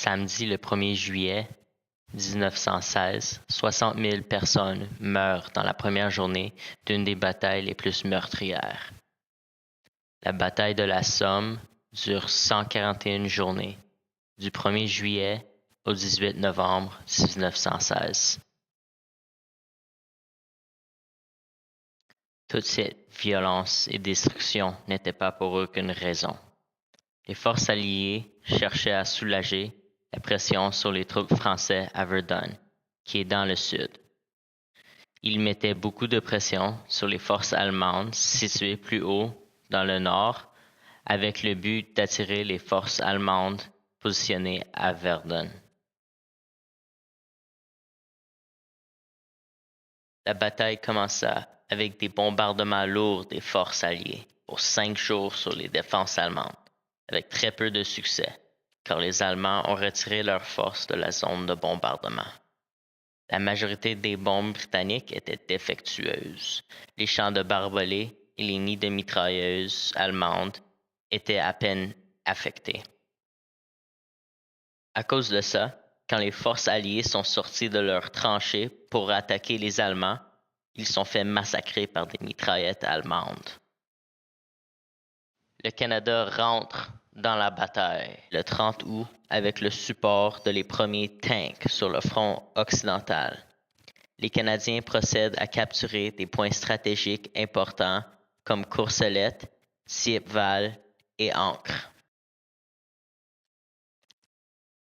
Samedi le 1er juillet 1916, 60 000 personnes meurent dans la première journée d'une des batailles les plus meurtrières. La bataille de la Somme dure 141 journées, du 1er juillet au 18 novembre 1916. Toute cette violence et destruction n'était pas pour aucune raison. Les forces alliées cherchaient à soulager la pression sur les troupes françaises à Verdun, qui est dans le sud. Ils mettaient beaucoup de pression sur les forces allemandes situées plus haut dans le nord, avec le but d'attirer les forces allemandes positionnées à Verdun. La bataille commença avec des bombardements lourds des forces alliées pour 5 jours sur les défenses allemandes, avec très peu de succès, car les Allemands ont retiré leurs forces de la zone de bombardement. La majorité des bombes britanniques étaient défectueuses. Les champs de barbelés et les nids de mitrailleuses allemandes étaient à peine affectés. À cause de ça, quand les forces alliées sont sorties de leurs tranchées pour attaquer les Allemands, ils sont fait massacrer par des mitraillettes allemandes. Le Canada rentre dans la bataille le 30 août avec le support de les premiers tanks sur le front occidental. Les Canadiens procèdent à capturer des points stratégiques importants comme Courcelette, Thiepval et Ancre.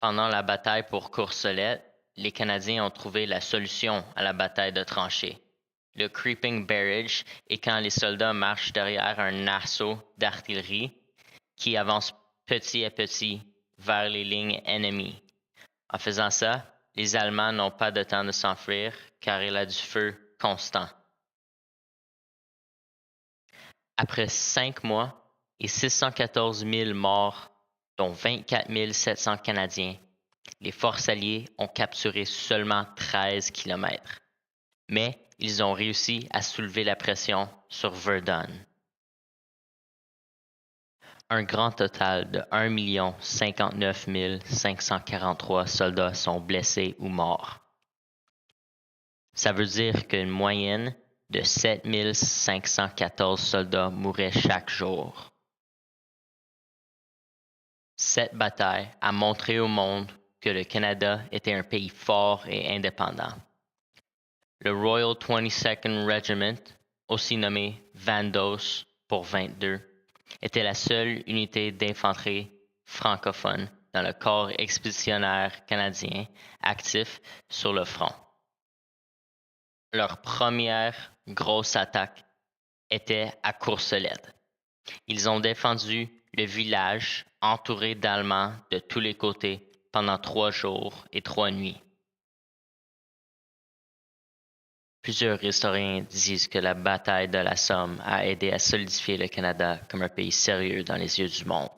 Pendant la bataille pour Courcelette, les Canadiens ont trouvé la solution à la bataille de tranchées. Le creeping barrage est quand les soldats marchent derrière un assaut d'artillerie qui avance petit à petit vers les lignes ennemies. En faisant ça, les Allemands n'ont pas de temps de s'enfuir car il y a du feu constant. Après 5 mois et 614 000 morts, dont 24 700 Canadiens, les forces alliées ont capturé seulement 13 kilomètres. Mais ils ont réussi à soulever la pression sur Verdun. Un grand total de 1 059 543 soldats sont blessés ou morts. Ça veut dire qu'une moyenne de 7 514 soldats mouraient chaque jour. Cette bataille a montré au monde que le Canada était un pays fort et indépendant. Le Royal 22nd Regiment, aussi nommé Vandos pour 22, était la seule unité d'infanterie francophone dans le corps expéditionnaire canadien actif sur le front. Leur première grosse attaque était à Courcelette. Ils ont défendu le village entouré d'Allemands de tous les côtés pendant 3 jours et 3 nuits. Plusieurs historiens disent que la bataille de la Somme a aidé à solidifier le Canada comme un pays sérieux dans les yeux du monde.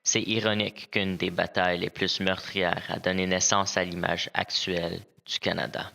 C'est ironique qu'une des batailles les plus meurtrières a donné naissance à l'image actuelle du Canada.